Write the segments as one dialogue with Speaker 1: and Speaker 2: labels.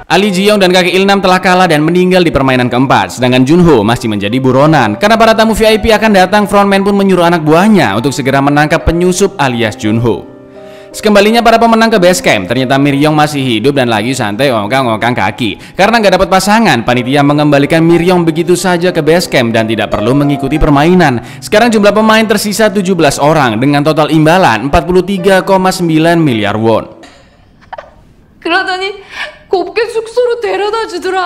Speaker 1: Ali Ji Young dan kakek Ilnam telah kalah dan meninggal di permainan keempat, sedangkan Junho masih menjadi buronan. Karena para tamu VIP akan datang, frontman pun menyuruh anak buahnya untuk segera menangkap penyusup alias Junho. Sekembalinya para pemenang ke base camp, ternyata Miryong masih hidup dan lagi santai ngongkang-ngongkang kaki. Karena nggak dapat pasangan, panitia mengembalikan Miryong begitu saja ke base camp dan tidak perlu mengikuti permainan. Sekarang jumlah pemain tersisa 17 orang dengan total imbalan 43,9 miliar won.
Speaker 2: 그러더니 곱게 숙소로 데려다 주더라.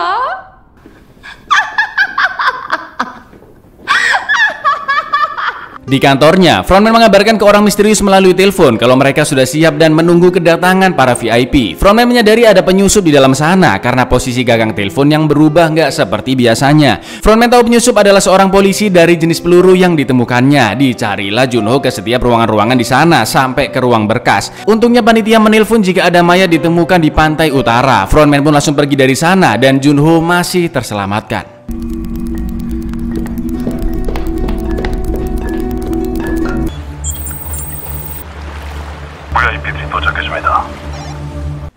Speaker 1: Di kantornya, frontman mengabarkan ke orang misterius melalui telepon kalau mereka sudah siap dan menunggu kedatangan para VIP. Frontman menyadari ada penyusup di dalam sana karena posisi gagang telepon yang berubah nggak seperti biasanya. Frontman tahu penyusup adalah seorang polisi dari jenis peluru yang ditemukannya. Dicarilah Junho ke setiap ruangan-ruangan di sana sampai ke ruang berkas. Untungnya panitia menelpon jika ada mayat ditemukan di pantai utara. Frontman pun langsung pergi dari sana dan Junho masih terselamatkan.
Speaker 3: VIP들이 도착했습니다.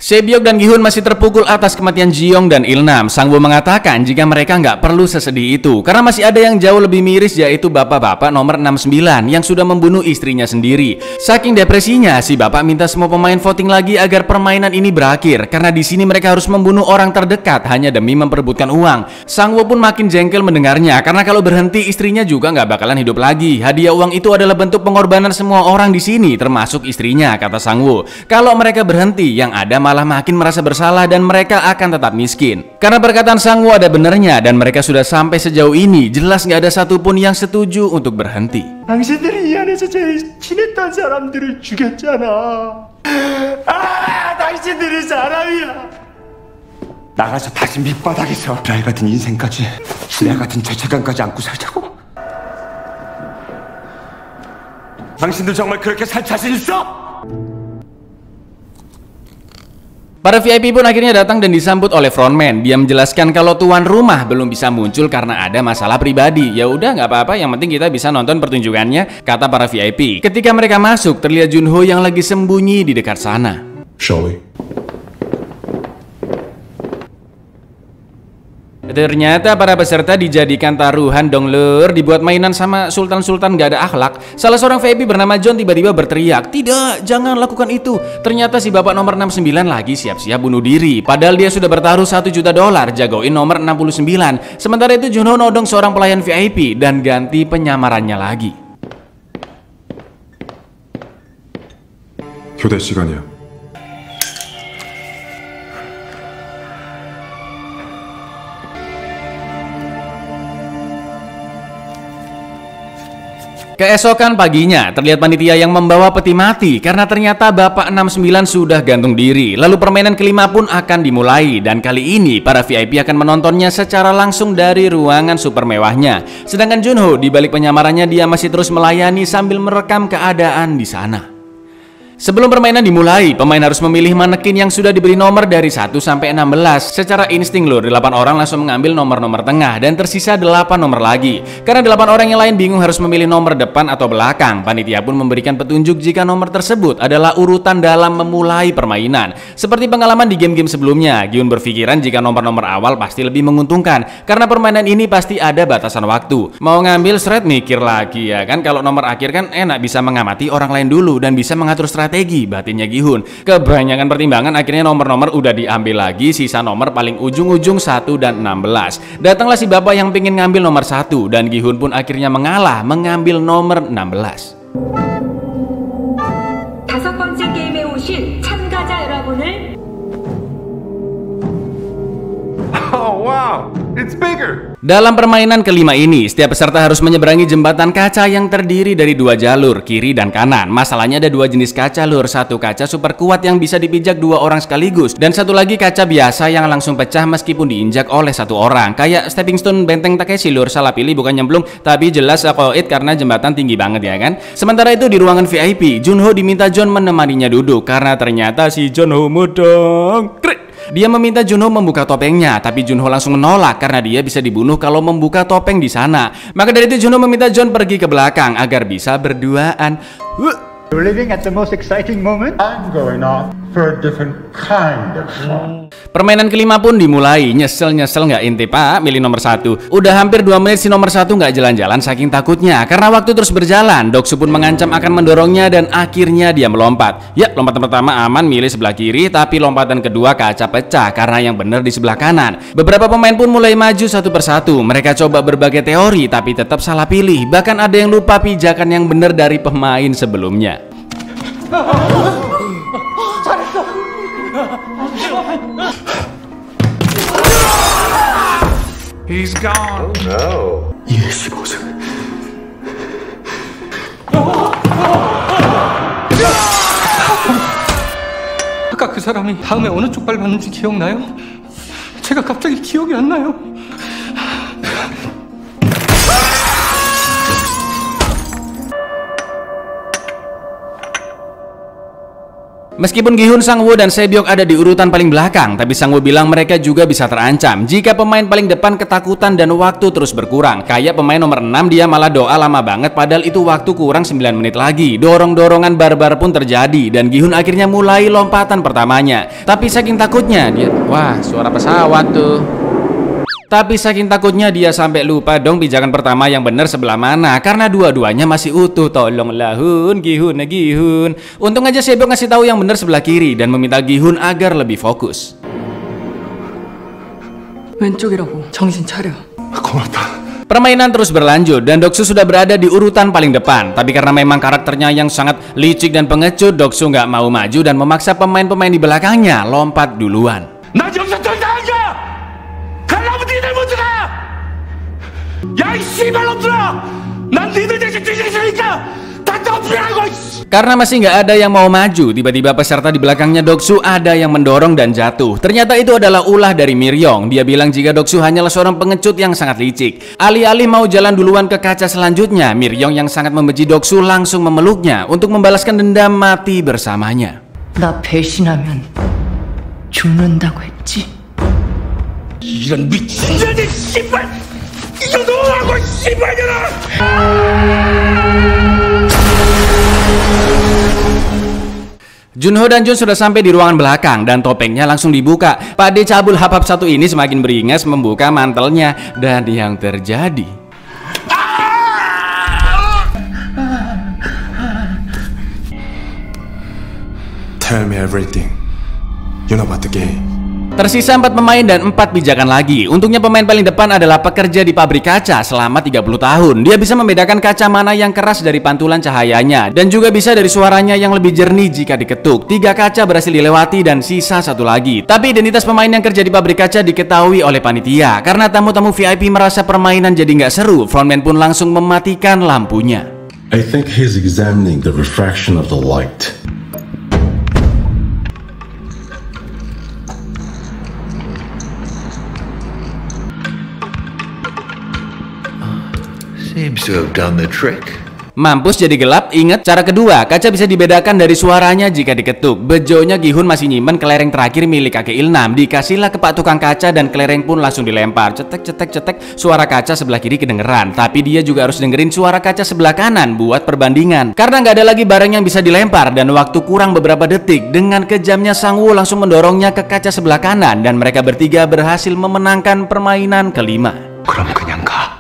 Speaker 1: Sebyok dan Gi-hun masih terpukul atas kematian Ji Young dan Ilnam. Sang-woo mengatakan jika mereka nggak perlu sesedih itu karena masih ada yang jauh lebih miris, yaitu bapak-bapak nomor 69 yang sudah membunuh istrinya sendiri. Saking depresinya, si bapak minta semua pemain voting lagi agar permainan ini berakhir karena di sini mereka harus membunuh orang terdekat hanya demi memperebutkan uang. Sang-woo pun makin jengkel mendengarnya karena kalau berhenti istrinya juga nggak bakalan hidup lagi. Hadiah uang itu adalah bentuk pengorbanan semua orang di sini termasuk istrinya, kata Sang-woo. Kalau mereka berhenti, yang ada malah makin merasa bersalah dan mereka akan tetap miskin. Karena perkataan Sang-woo ada benernya dan mereka sudah sampai sejauh ini, jelas nggak ada satupun yang setuju untuk berhenti.
Speaker 4: 당신들이 이 안에서 제일 친했던 사람들을 죽였잖아. 당신들이 사람이야. 나가서 다시 밑바닥에서 별 같은 인생까지, 지뢰 같은 죄책감까지 안고 살자고? 당신들 정말 그렇게 살 자신 있어?
Speaker 1: Para VIP pun akhirnya datang dan disambut oleh frontman. Dia menjelaskan kalau tuan rumah belum bisa muncul karena ada masalah pribadi. Ya udah nggak apa-apa, yang penting kita bisa nonton pertunjukannya, kata para VIP. Ketika mereka masuk, terlihat Junho yang lagi sembunyi di dekat sana.
Speaker 4: Shall we?
Speaker 1: Ternyata para peserta dijadikan taruhan dong lur, dibuat mainan sama sultan-sultan gak ada akhlak. Salah seorang VIP bernama John tiba-tiba berteriak, "Tidak, jangan lakukan itu." Ternyata si bapak nomor 69 lagi siap-siap bunuh diri. Padahal dia sudah bertaruh $1 juta jagoin nomor 69. Sementara itu Junho nodong seorang pelayan VIP dan ganti penyamarannya lagi.
Speaker 4: 교대 시간이야.
Speaker 1: Keesokan paginya, terlihat panitia yang membawa peti mati karena ternyata Bapak 69 sudah gantung diri. Lalu permainan kelima pun akan dimulai dan kali ini para VIP akan menontonnya secara langsung dari ruangan super mewahnya. Sedangkan Junho di balik penyamarannya dia masih terus melayani sambil merekam keadaan di sana. Sebelum permainan dimulai, pemain harus memilih manekin yang sudah diberi nomor dari 1 sampai 16. Secara insting lur, 8 orang langsung mengambil nomor-nomor tengah dan tersisa 8 nomor lagi. Karena 8 orang yang lain bingung harus memilih nomor depan atau belakang, panitia pun memberikan petunjuk jika nomor tersebut adalah urutan dalam memulai permainan. Seperti pengalaman di game-game sebelumnya, Gi-hun berpikiran jika nomor-nomor awal pasti lebih menguntungkan karena permainan ini pasti ada batasan waktu. Mau ngambil seret mikir lagi ya kan, kalau nomor akhir kan enak bisa mengamati orang lain dulu dan bisa mengatur strategi, batinnya Gi-hun. Kebanyakan pertimbangan akhirnya nomor-nomor udah diambil lagi, sisa nomor paling ujung-ujung 1 dan 16. Datanglah si bapak yang pengen ngambil nomor 1 dan Gi-hun pun akhirnya mengalah mengambil nomor 16.
Speaker 5: 5번째 게임에 오신 참가자 여러분을
Speaker 4: Oh wow, it's bigger.
Speaker 1: Dalam permainan kelima ini, setiap peserta harus menyeberangi jembatan kaca yang terdiri dari 2 jalur, kiri dan kanan. Masalahnya ada 2 jenis kaca lur, satu kaca super kuat yang bisa dipijak 2 orang sekaligus, dan satu lagi kaca biasa yang langsung pecah meskipun diinjak oleh 1 orang. Kayak stepping stone benteng Takeshi lur, salah pilih bukan nyemplung, tapi jelas koit karena jembatan tinggi banget ya kan. Sementara itu di ruangan VIP, Junho diminta John menemaninya duduk karena ternyata si Junho mudeng. Dia meminta Junho membuka topengnya, tapi Junho langsung menolak karena dia bisa dibunuh kalau membuka topeng di sana. Maka dari itu Junho meminta John pergi ke belakang agar bisa berduaan.
Speaker 6: You're living at the most exciting moment.
Speaker 7: I'm going off for a different kind of fun.
Speaker 1: Permainan kelima pun dimulai. Nyesel-nyesel nggak inti pak, milih nomor 1. Udah hampir 2 menit si nomor 1 nggak jalan-jalan saking takutnya. Karena waktu terus berjalan, Doksu pun mengancam akan mendorongnya dan akhirnya dia melompat. Ya, lompatan pertama aman milih sebelah kiri, tapi lompatan kedua kaca pecah karena yang benar di sebelah kanan. Beberapa pemain pun mulai maju satu persatu. Mereka coba berbagai teori tapi tetap salah pilih. Bahkan ada yang lupa pijakan yang benar dari pemain sebelumnya.
Speaker 3: He's gone. Oh no.
Speaker 4: Yes, boss.
Speaker 6: 아까 그 사람이 다음에 어느 쪽 발 맞는지 기억나요? 제가 갑자기 기억이 안 나요.
Speaker 1: Meskipun Gi-hun, Sang-woo, dan Se-byok ada di urutan paling belakang, tapi Sang-woo bilang mereka juga bisa terancam jika pemain paling depan ketakutan dan waktu terus berkurang. Kayak pemain nomor 6, dia malah doa lama banget padahal itu waktu kurang 9 menit lagi. Dorong-dorongan barbar pun terjadi dan Gi-hun akhirnya mulai lompatan pertamanya. Tapi saking takutnya dia, wah suara pesawat tuh. Tapi saking takutnya dia sampai lupa dong pijakan pertama yang benar sebelah mana karena dua-duanya masih utuh. Tolonglah Hun, Gi-hun, Gi-hun. Untung aja Se-byok ngasih tahu yang benar sebelah kiri dan meminta Gi-hun agar lebih fokus.
Speaker 2: 왼쪽이라고. 정신 차려.
Speaker 4: 고맙다.
Speaker 1: Permainan terus berlanjut dan Doksu sudah berada di urutan paling depan. Tapi karena memang karakternya yang sangat licik dan pengecut, Doksu nggak mau maju dan memaksa pemain-pemain di belakangnya lompat duluan.
Speaker 4: 난 여기서 떨다 안 가! 가려면 니들 먼저 가! 야, 이 씨발놈들아! 난 니들 대신 뒤지기 싫으니까 다 덤비라고!
Speaker 1: Karena masih nggak ada yang mau maju, tiba-tiba peserta di belakangnya Doksu ada yang mendorong dan jatuh. Ternyata itu adalah ulah dari Miryong. Dia bilang jika Doksu hanyalah seorang pengecut yang sangat licik. Alih-alih mau jalan duluan ke kaca selanjutnya, Miryong yang sangat membenci Doksu langsung memeluknya untuk membalaskan dendam mati bersamanya.
Speaker 2: 나 배신하면 죽는다고 했지.
Speaker 4: 이런 미친 년이 씨발! 이거 놓으라고 씨발년아!
Speaker 1: Junho dan Jun sudah sampai di ruangan belakang dan topengnya langsung dibuka. Pak D cabul hap-hap satu ini semakin beringas membuka mantelnya dan yang terjadi
Speaker 4: Tell me everything. You know about the game.
Speaker 1: tersisa 4 pemain dan 4 pijakan lagi. Untungnya pemain paling depan adalah pekerja di pabrik kaca selama 30 tahun. Dia bisa membedakan kaca mana yang keras dari pantulan cahayanya dan juga bisa dari suaranya yang lebih jernih jika diketuk. 3 kaca berhasil dilewati dan sisa 1 lagi. Tapi identitas pemain yang kerja di pabrik kaca diketahui oleh panitia. Karena tamu-tamu VIP merasa permainan jadi nggak seru, frontman pun langsung mematikan lampunya.
Speaker 7: I think he's examining the refraction of the light.
Speaker 3: Seems to have done the trick.
Speaker 1: Mampus jadi gelap. Ingat cara kedua, kaca bisa dibedakan dari suaranya jika diketuk. Bejonya Gi-hun masih nyimpen kelereng terakhir milik kakek Ilnam. Dikasihlah ke pak tukang kaca dan kelereng pun langsung dilempar. Cetek cetek cetek, suara kaca sebelah kiri kedengeran. Tapi dia juga harus dengerin suara kaca sebelah kanan buat perbandingan. Karena nggak ada lagi barang yang bisa dilempar dan waktu kurang beberapa detik. Dengan kejamnya Sang-woo langsung mendorongnya ke kaca sebelah kanan dan mereka bertiga berhasil memenangkan permainan kelima.
Speaker 4: 그럼 그냥 가.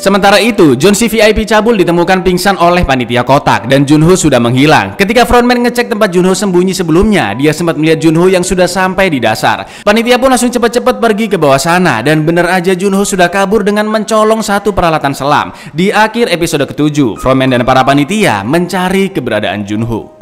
Speaker 1: Sementara itu, John si VIP cabul ditemukan pingsan oleh panitia kotak dan Junho sudah menghilang. Ketika frontman ngecek tempat Junho sembunyi sebelumnya, dia sempat melihat Junho yang sudah sampai di dasar. Panitia pun langsung cepat-cepat pergi ke bawah sana dan bener aja Junho sudah kabur dengan mencolong 1 peralatan selam. Di akhir episode ke-7, frontman dan para panitia mencari keberadaan Junho.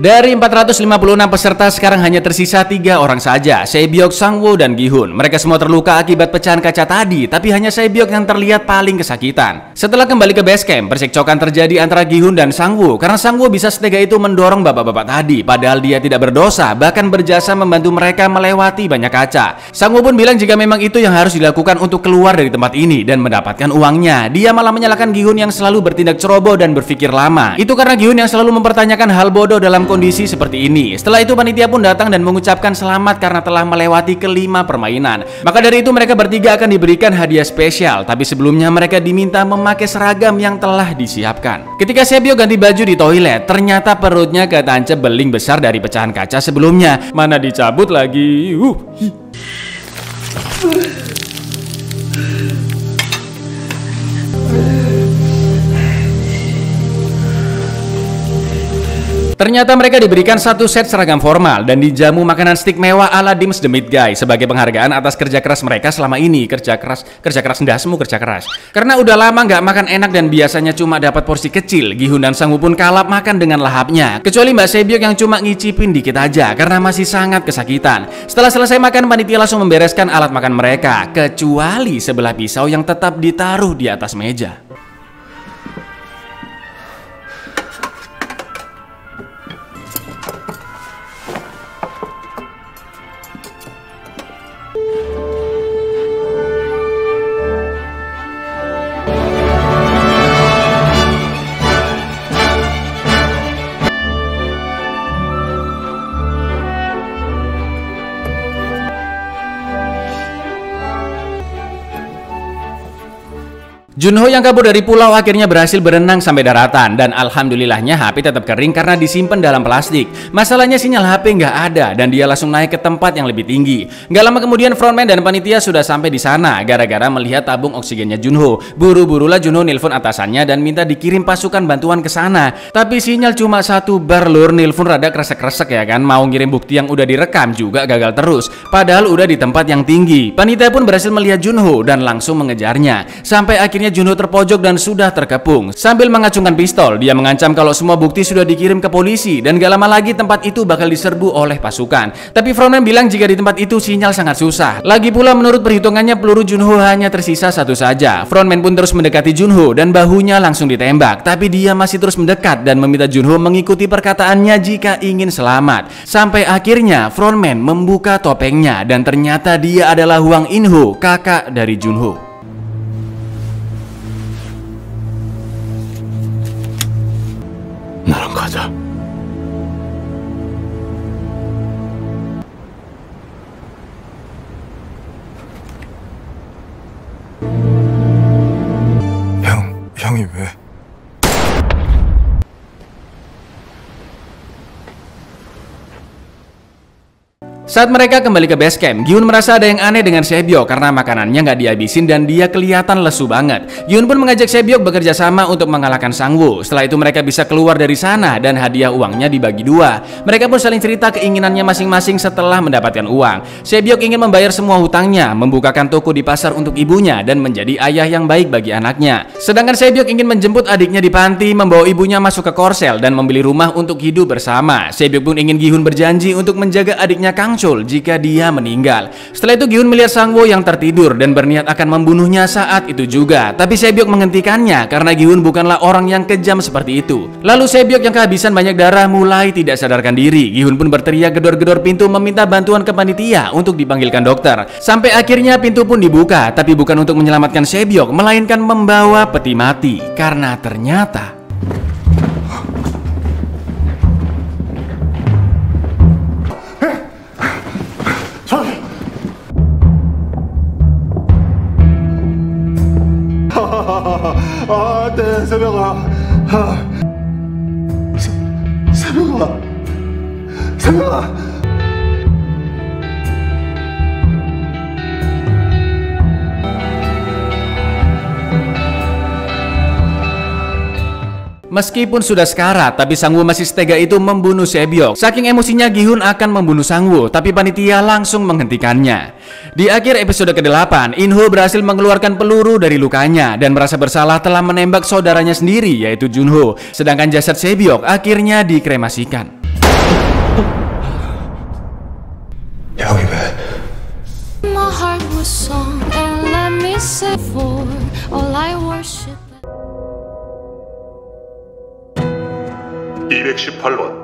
Speaker 1: Dari 456 peserta sekarang hanya tersisa 3 orang saja, Sae-byok, Sang-woo, dan Gi-hun. Mereka semua terluka akibat pecahan kaca tadi, tapi hanya Sae-byok yang terlihat paling kesakitan. Setelah kembali ke base camp, percekcokan terjadi antara Gi-hun dan Sang-woo karena Sang-woo bisa setega itu mendorong bapak-bapak tadi, padahal dia tidak berdosa, bahkan berjasa membantu mereka melewati banyak kaca. Sang-woo pun bilang jika memang itu yang harus dilakukan untuk keluar dari tempat ini dan mendapatkan uangnya. Dia malah menyalahkan Gi-hun yang selalu bertindak ceroboh dan berpikir lama. Itu karena Gi-hun yang selalu mempertanyakan hal bodoh dalam kondisi seperti ini. Setelah itu panitia pun datang dan mengucapkan selamat karena telah melewati ke-5 permainan. Maka dari itu mereka bertiga akan diberikan hadiah spesial, tapi sebelumnya mereka diminta memakai seragam yang telah disiapkan. Ketika Sae-byok ganti baju di toilet, ternyata perutnya ketancap beling besar dari pecahan kaca sebelumnya. Mana dicabut lagi. Ternyata mereka diberikan 1 set seragam formal dan dijamu makanan stik mewah ala Dim's The Meat Guy sebagai penghargaan atas kerja keras mereka selama ini. Kerja keras ndasmu kerja keras. Karena udah lama nggak makan enak dan biasanya cuma dapat porsi kecil, Gi-hun dan Sang-woo pun kalap makan dengan lahapnya. Kecuali Mbak Sae-byok yang cuma ngicipin dikit aja karena masih sangat kesakitan. Setelah selesai makan, panitia langsung membereskan alat makan mereka, kecuali sebelah pisau yang tetap ditaruh di atas meja. Junho yang kabur dari pulau akhirnya berhasil berenang sampai daratan dan alhamdulillahnya HP tetap kering karena disimpan dalam plastik. Masalahnya sinyal HP nggak ada dan dia langsung naik ke tempat yang lebih tinggi. Nggak lama kemudian frontman dan panitia sudah sampai di sana gara-gara melihat tabung oksigennya Junho. Buru-burulah Junho nelpon atasannya dan minta dikirim pasukan bantuan ke sana. Tapi sinyal cuma 1 bar lur, nelpon rada kresek-kresek ya kan. Mau ngirim bukti yang udah direkam juga gagal terus. Padahal udah di tempat yang tinggi. Panitia pun berhasil melihat Junho dan langsung mengejarnya. Sampai akhirnya Junho terpojok dan sudah terkepung. Sambil mengacungkan pistol, dia mengancam kalau semua bukti sudah dikirim ke polisi dan gak lama lagi tempat itu bakal diserbu oleh pasukan. Tapi frontman bilang jika di tempat itu sinyal sangat susah. Lagi pula menurut perhitungannya peluru Junho hanya tersisa 1 saja. Frontman pun terus mendekati Junho dan bahunya langsung ditembak. Tapi dia masih terus mendekat dan meminta Junho mengikuti perkataannya jika ingin selamat. Sampai akhirnya frontman membuka topengnya dan ternyata dia adalah Hwang In-ho, kakak dari Junho.
Speaker 3: 나랑 가자. 형이 왜?
Speaker 1: Saat mereka kembali ke base camp, Gi-hun merasa ada yang aneh dengan Sae-byok karena makanannya nggak dihabisin dan dia kelihatan lesu banget. Gi-hun pun mengajak Sae-byok bekerja sama untuk mengalahkan Sang-woo. Setelah itu mereka bisa keluar dari sana dan hadiah uangnya dibagi 2. Mereka pun saling cerita keinginannya masing-masing setelah mendapatkan uang. Sae-byok ingin membayar semua hutangnya, membukakan toko di pasar untuk ibunya dan menjadi ayah yang baik bagi anaknya. Sedangkan Sae-byok ingin menjemput adiknya di panti, membawa ibunya masuk ke Korsel dan membeli rumah untuk hidup bersama. Sae-byok pun ingin Gi-hun berjanji untuk menjaga adiknya Kang jika dia meninggal. Setelah itu Gi-hun melihat Sang-woo yang tertidur dan berniat akan membunuhnya saat itu juga. Tapi Sae-byok menghentikannya karena Gi-hun bukanlah orang yang kejam seperti itu. Lalu Sae-byok yang kehabisan banyak darah mulai tidak sadarkan diri. Gi-hun pun berteriak gedor-gedor pintu meminta bantuan ke panitia untuk dipanggilkan dokter. Sampai akhirnya pintu pun dibuka, tapi bukan untuk menyelamatkan Sae-byok, melainkan membawa peti mati. Karena ternyata
Speaker 3: 네, 세명아. 세명아.
Speaker 1: Meskipun sudah sekarat, tapi Sang-woo masih setega itu membunuh Sae-byok. Saking emosinya Gi-hun akan membunuh Sang-woo, tapi panitia langsung menghentikannya. Di akhir episode ke-8, In-ho berhasil mengeluarkan peluru dari lukanya dan merasa bersalah telah menembak saudaranya sendiri yaitu Junho. Sedangkan jasad Sae-byok akhirnya dikremasikan.
Speaker 3: 형이 왜?
Speaker 8: My heart was song and let me say for all I worship.
Speaker 4: 218번.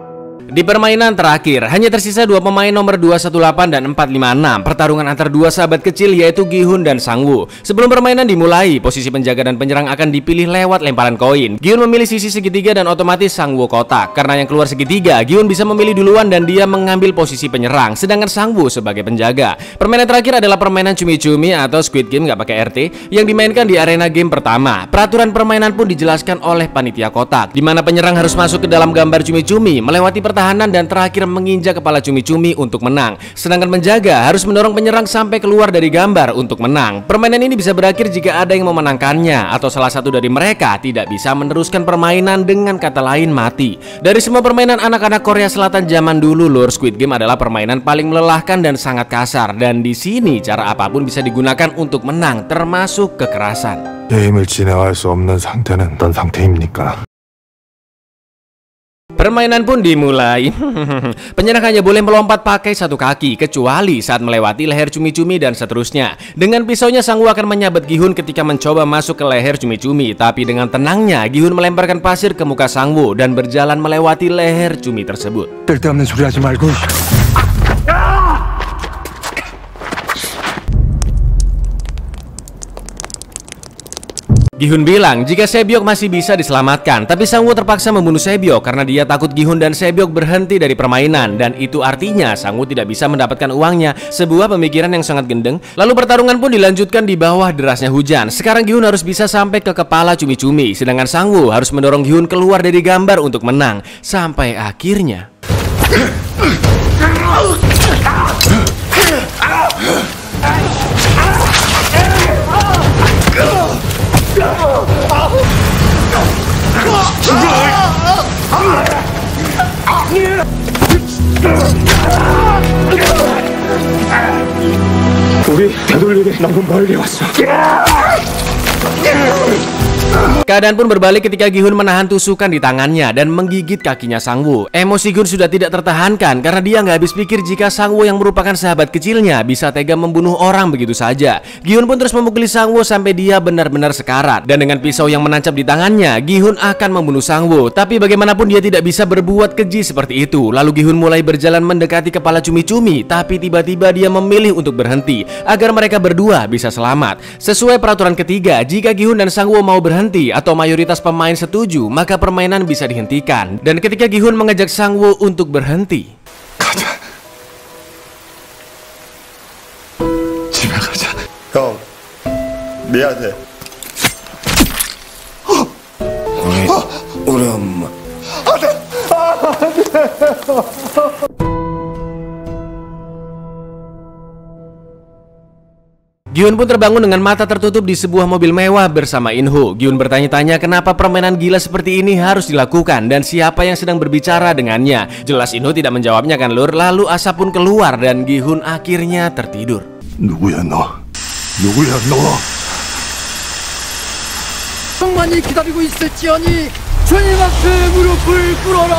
Speaker 1: Di permainan terakhir, hanya tersisa dua pemain nomor 218 dan 456. Pertarungan antar dua sahabat kecil yaitu Gi-hun dan Sang-woo. Sebelum permainan dimulai, posisi penjaga dan penyerang akan dipilih lewat lemparan koin. Gi-hun memilih sisi segitiga dan otomatis Sang-woo kotak. Karena yang keluar segitiga, Gi-hun bisa memilih duluan dan dia mengambil posisi penyerang, sedangkan Sang-woo sebagai penjaga. Permainan terakhir adalah permainan cumi-cumi atau Squid Game nggak pakai RT yang dimainkan di arena game pertama. Peraturan permainan pun dijelaskan oleh panitia kotak, di mana penyerang harus masuk ke dalam gambar cumi-cumi, melewati pertahanan dan terakhir menginjak kepala cumi-cumi untuk menang. Sedangkan penjaga harus mendorong penyerang sampai keluar dari gambar untuk menang. Permainan ini bisa berakhir jika ada yang memenangkannya atau salah satu dari mereka tidak bisa meneruskan permainan, dengan kata lain mati. Dari semua permainan anak-anak Korea Selatan zaman dulu, lur, Squid Game adalah permainan paling melelahkan dan sangat kasar. Dan di sini cara apapun bisa digunakan untuk menang, termasuk kekerasan.
Speaker 3: 게임을 진행할 수 없는 상태는 어떤 상태입니까?
Speaker 1: Permainan pun dimulai. Penyerang hanya boleh melompat pakai satu kaki, kecuali saat melewati leher cumi-cumi dan seterusnya. Dengan pisaunya, Sang-woo akan menyabet Gi-hun ketika mencoba masuk ke leher cumi-cumi. Tapi dengan tenangnya, Gi-hun melemparkan pasir ke muka Sang-woo dan berjalan melewati leher cumi tersebut.
Speaker 3: 쓸데없는 소리 하지 말고.
Speaker 1: Gi-hun bilang jika Sebyok masih bisa diselamatkan, tapi Sang-woo terpaksa membunuh Sebyok karena dia takut Gi-hun dan Sebyok berhenti dari permainan, dan itu artinya Sang-woo tidak bisa mendapatkan uangnya. Sebuah pemikiran yang sangat gendeng. Lalu pertarungan pun dilanjutkan di bawah derasnya hujan. Sekarang Gi-hun harus bisa sampai ke kepala cumi-cumi, sedangkan Sang-woo harus mendorong Gi-hun keluar dari gambar untuk menang. Sampai akhirnya
Speaker 3: 우리 되돌리게 너무 멀리 왔어.
Speaker 1: keadaan pun berbalik ketika Gi-hun menahan tusukan di tangannya dan menggigit kakinya Sang-woo. Emosi Gi-hun sudah tidak tertahankan karena dia nggak habis pikir jika Sang-woo yang merupakan sahabat kecilnya bisa tega membunuh orang begitu saja. Gi-hun pun terus memukuli Sang-woo sampai dia benar-benar sekarat. Dan dengan pisau yang menancap di tangannya, Gi-hun akan membunuh Sang-woo. Tapi bagaimanapun dia tidak bisa berbuat keji seperti itu. Lalu Gi-hun mulai berjalan mendekati kepala cumi-cumi, tapi tiba-tiba dia memilih untuk berhenti agar mereka berdua bisa selamat. Sesuai peraturan ketiga, jika Gi-hun dan Sang-woo mau berhenti atau mayoritas pemain setuju, maka permainan bisa dihentikan. Dan ketika Gi-hun mengajak Sang-woo untuk berhenti,
Speaker 3: 가자. 집에 가자. 형, 미안해. 우리 엄마.
Speaker 1: Gi-hun pun terbangun dengan mata tertutup di sebuah mobil mewah bersama In-ho. Gi-hun bertanya-tanya kenapa permainan gila seperti ini harus dilakukan dan siapa yang sedang berbicara dengannya. Jelas In-ho tidak menjawabnya kan, lur. Lalu asap pun keluar dan Gi-hun akhirnya tertidur.
Speaker 3: 누구야 너? 누구야 너?
Speaker 2: 많이 기다리고 있을지언니 주님 앞에 무릎을 꿇어라.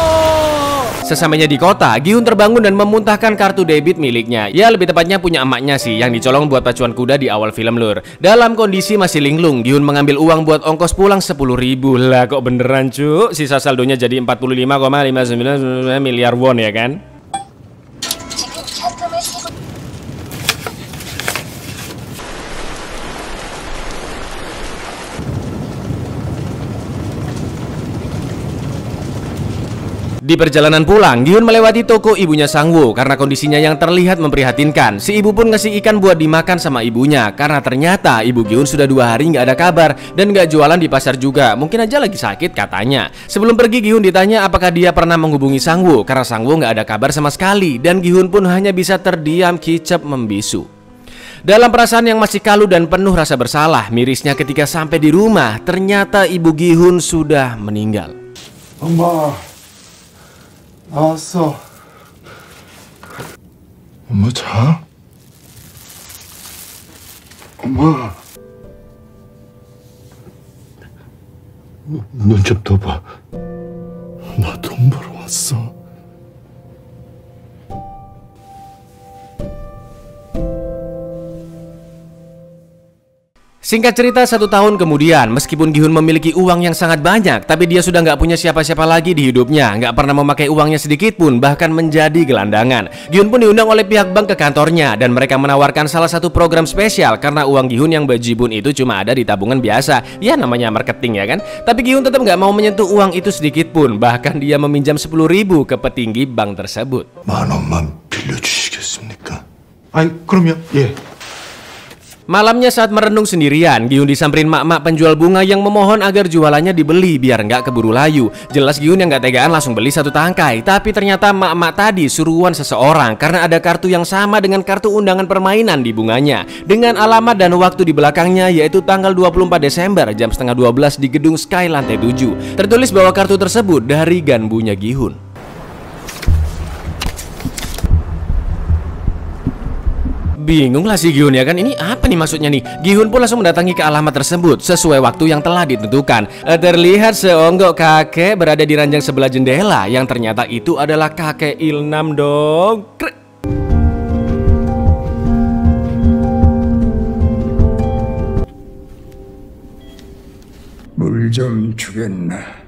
Speaker 1: Sesampainya di kota, Gi-hun terbangun dan memuntahkan kartu debit miliknya. Ya, lebih tepatnya punya emaknya sih, yang dicolong buat pacuan kuda di awal film, lur. Dalam kondisi masih linglung, Gi-hun mengambil uang buat ongkos pulang 10.000. Lah kok beneran, cu? Sisa saldonya jadi 45,59 miliar won ya kan? Di perjalanan pulang, Gi-hun melewati toko ibunya Sang-woo karena kondisinya yang terlihat memprihatinkan. Si ibu pun ngasih ikan buat dimakan sama ibunya karena ternyata ibu Gi-hun sudah 2 hari nggak ada kabar dan nggak jualan di pasar juga. Mungkin aja lagi sakit katanya. Sebelum pergi, Gi-hun ditanya apakah dia pernah menghubungi Sang-woo karena Sang-woo nggak ada kabar sama sekali dan Gi-hun pun hanya bisa terdiam kicap membisu. Dalam perasaan yang masih kalu dan penuh rasa bersalah, mirisnya ketika sampai di rumah ternyata ibu Gi-hun sudah meninggal.
Speaker 3: 엄마. 나왔어. 엄마 자? 엄마. 눈 좀 떠봐. 나 돈 벌어 왔어.
Speaker 1: Singkat cerita, 1 tahun kemudian, meskipun Gi-hun memiliki uang yang sangat banyak, tapi dia sudah nggak punya siapa-siapa lagi di hidupnya, nggak pernah memakai uangnya sedikit pun, bahkan menjadi gelandangan. Gi-hun pun diundang oleh pihak bank ke kantornya, dan mereka menawarkan salah satu program spesial karena uang Gi-hun yang bejibun itu cuma ada di tabungan biasa. Ya namanya marketing ya kan. Tapi Gi-hun tetap nggak mau menyentuh uang itu sedikit pun, bahkan dia meminjam 10.000 ke petinggi bank tersebut.
Speaker 3: 10,000만 빌려주시겠습니까? 아이, 그럼요. 예.
Speaker 1: Malamnya saat merenung sendirian, Gi-hun disamperin mak-mak penjual bunga yang memohon agar jualannya dibeli biar nggak keburu layu. Jelas Gi-hun yang nggak tegaan langsung beli 1 tangkai, tapi ternyata mak-mak tadi suruhan seseorang karena ada kartu yang sama dengan kartu undangan permainan di bunganya, dengan alamat dan waktu di belakangnya, yaitu tanggal 24 Desember jam setengah 12 di gedung Sky lantai 7. Tertulis bahwa kartu tersebut dari ganbunya Gi-hun. Bingung lah si Gi-hun ya kan, ini apa nih maksudnya nih? Gi-hun pun langsung mendatangi ke alamat tersebut sesuai waktu yang telah ditentukan. Terlihat seonggok kakek berada di ranjang sebelah jendela, yang ternyata itu adalah kakek Il-nam dong.
Speaker 2: 물 좀 주겠나?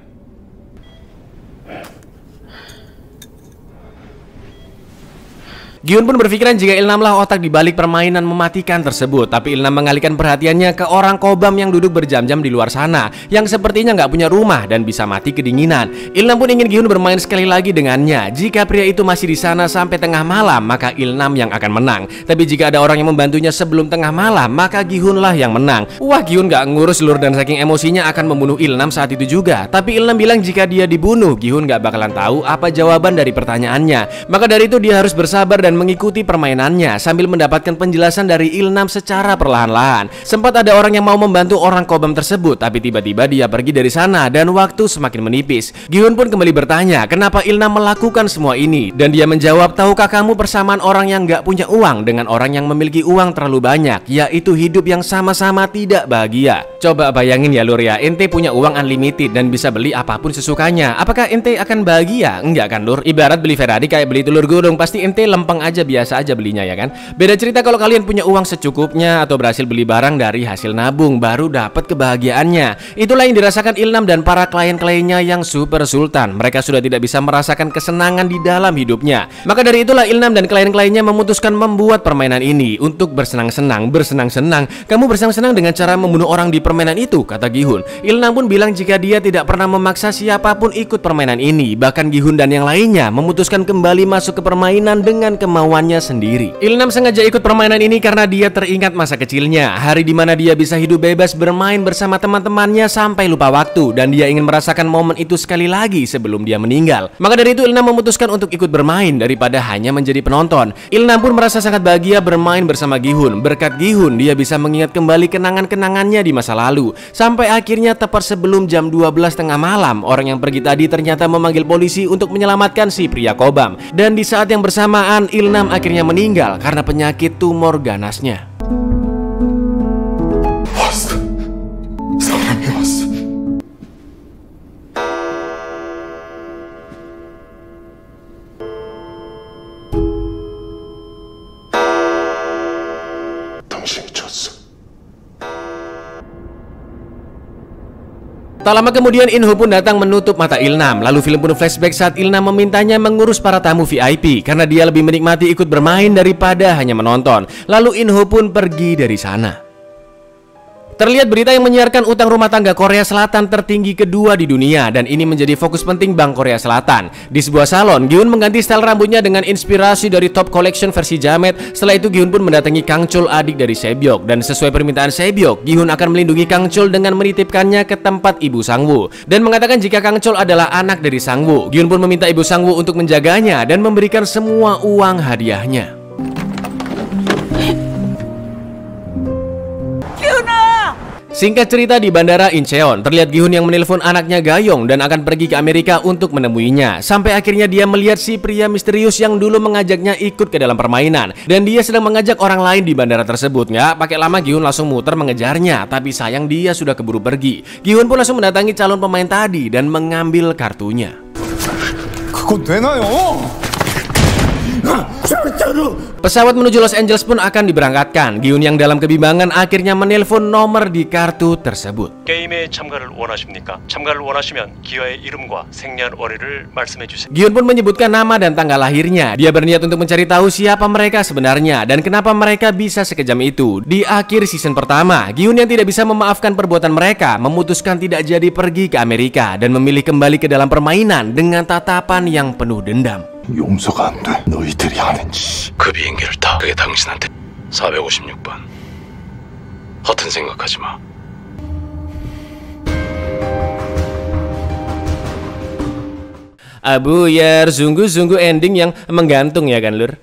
Speaker 1: Gi-hun pun berpikiran jika Il-nam lah otak dibalik permainan mematikan tersebut. Tapi Il-nam mengalihkan perhatiannya ke orang kobam yang duduk berjam-jam di luar sana, yang sepertinya nggak punya rumah dan bisa mati kedinginan. Il-nam pun ingin Gi-hun bermain sekali lagi dengannya. Jika pria itu masih di sana sampai tengah malam, maka Il-nam yang akan menang. Tapi jika ada orang yang membantunya sebelum tengah malam, maka Gi-hun lah yang menang. Wah, Gi-hun nggak ngurus lur dan saking emosinya akan membunuh Il-nam saat itu juga. Tapi Il-nam bilang jika dia dibunuh, Gi-hun nggak bakalan tahu apa jawaban dari pertanyaannya. Maka dari itu dia harus bersabar dan mengikuti permainannya sambil mendapatkan penjelasan dari Il-nam secara perlahan-lahan. Sempat ada orang yang mau membantu orang kobam tersebut, tapi tiba-tiba dia pergi dari sana dan waktu semakin menipis. Gi-hun pun kembali bertanya kenapa Il-nam melakukan semua ini, dan dia menjawab, tahukah kamu persamaan orang yang nggak punya uang dengan orang yang memiliki uang terlalu banyak, yaitu hidup yang sama-sama tidak bahagia. Coba bayangin ya lur ya, ente punya uang unlimited dan bisa beli apapun sesukanya. Apakah ente akan bahagia? Enggak kan lur? Ibarat beli Ferrari kayak beli telur gulung, pasti ente lempeng aja, biasa aja belinya ya kan. Beda cerita kalau kalian punya uang secukupnya atau berhasil beli barang dari hasil nabung, baru dapat kebahagiaannya. Itulah yang dirasakan Il-nam dan para klien-kliennya yang super sultan. Mereka sudah tidak bisa merasakan kesenangan di dalam hidupnya. Maka dari itulah Il-nam dan klien-kliennya memutuskan membuat permainan ini untuk bersenang-senang. Bersenang-senang? Kamu bersenang-senang dengan cara membunuh orang di permainan itu, kata Gi-hun. Il-nam pun bilang jika dia tidak pernah memaksa siapapun ikut permainan ini. Bahkan Gi-hun dan yang lainnya memutuskan kembali masuk ke permainan dengan kemauannya sendiri. Il-nam sengaja ikut permainan ini karena dia teringat masa kecilnya, hari dimana dia bisa hidup bebas bermain bersama teman-temannya sampai lupa waktu, dan dia ingin merasakan momen itu sekali lagi sebelum dia meninggal. Maka dari itu Il-nam memutuskan untuk ikut bermain daripada hanya menjadi penonton. Il-nam pun merasa sangat bahagia bermain bersama Gi-hun. Berkat Gi-hun dia bisa mengingat kembali kenangan-kenangannya di masa lalu. Sampai akhirnya tepat sebelum jam 12 tengah malam, orang yang pergi tadi ternyata memanggil polisi untuk menyelamatkan si pria kobam. Dan di saat yang bersamaan Il-nam akhirnya meninggal karena penyakit tumor ganasnya.
Speaker 3: 사람이 왔어. 당신이 쳤어.
Speaker 1: Tak lama kemudian In-ho pun datang menutup mata Il-nam. Lalu film pun flashback saat Il-nam memintanya mengurus para tamu VIP karena dia lebih menikmati ikut bermain daripada hanya menonton. Lalu In-ho pun pergi dari sana. Terlihat berita yang menyiarkan utang rumah tangga Korea Selatan tertinggi kedua di dunia, dan ini menjadi fokus penting Bank Korea Selatan. Di sebuah salon, Gi-hun mengganti style rambutnya dengan inspirasi dari Top Collection versi jamet. Setelah itu Gi-hun pun mendatangi Kang Chul, adik dari Sebyok, dan sesuai permintaan Sebyok, Gi-hun akan melindungi Kang Chul dengan menitipkannya ke tempat ibu Sang-woo dan mengatakan jika Kang Chul adalah anak dari Sang-woo. Gi-hun pun meminta ibu Sang-woo untuk menjaganya dan memberikan semua uang hadiahnya. Singkat cerita, di bandara Incheon, terlihat Gi-hun yang menelpon anaknya Gayong dan akan pergi ke Amerika untuk menemuinya. Sampai akhirnya dia melihat si pria misterius yang dulu mengajaknya ikut ke dalam permainan, dan dia sedang mengajak orang lain di bandara tersebut. Nggak pakai lama Gi-hun langsung muter mengejarnya, tapi sayang dia sudah keburu pergi. Gi-hun pun langsung mendatangi calon pemain tadi dan mengambil kartunya.
Speaker 3: 그건 되나요?
Speaker 1: Pesawat menuju Los Angeles pun akan diberangkatkan. Giun yang dalam kebimbangan akhirnya menelpon nomor di kartu tersebut.
Speaker 9: 게임에 참가를 원하십니까? 참가를 원하시면 기아의 이름과 생년월일을 말씀해 주세요.
Speaker 1: Giun pun menyebutkan nama dan tanggal lahirnya. Dia berniat untuk mencari tahu siapa mereka sebenarnya dan kenapa mereka bisa sekejam itu. Di akhir season pertama, Giun yang tidak bisa memaafkan perbuatan mereka memutuskan tidak jadi pergi ke Amerika dan memilih kembali ke dalam permainan dengan tatapan yang penuh dendam.
Speaker 3: 용서가 안 돼. 너희들이 하는 짓.
Speaker 7: 그 비행기를 타. 그게 당신한테 456번. 허튼 생각하지 마.
Speaker 1: Abuyar, sungguh-sungguh ending yang menggantung ya kan lur.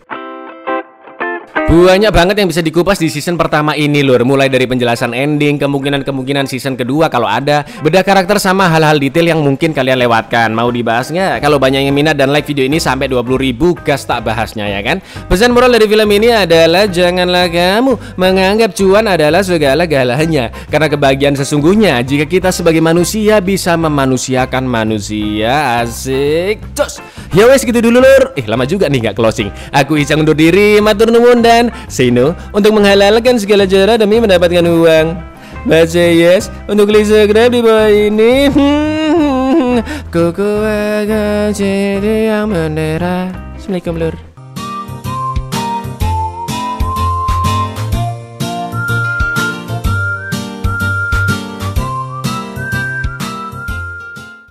Speaker 1: Banyak banget yang bisa dikupas di season pertama ini lur. Mulai dari penjelasan ending, kemungkinan season kedua kalau ada, bedah karakter sama hal-hal detail yang mungkin kalian lewatkan. Mau dibahas nggak? Kalau banyak yang minat dan like video ini sampai 20.000, gas tak bahasnya ya kan. Pesan moral dari film ini adalah janganlah kamu menganggap cuan adalah segala-galanya. Karena kebahagiaan sesungguhnya jika kita sebagai manusia bisa memanusiakan manusia. Asik. Cos. Ya wes gitu dulu lur. Lama juga nih nggak closing. Aku Icang undur diri, matur nuwun dan say no untuk menghalalkan segala cara demi mendapatkan uang. Baca yes untuk klik subscribe di bawah ini. Kuku agak jadi yang bendera. Assalamualaikum lur.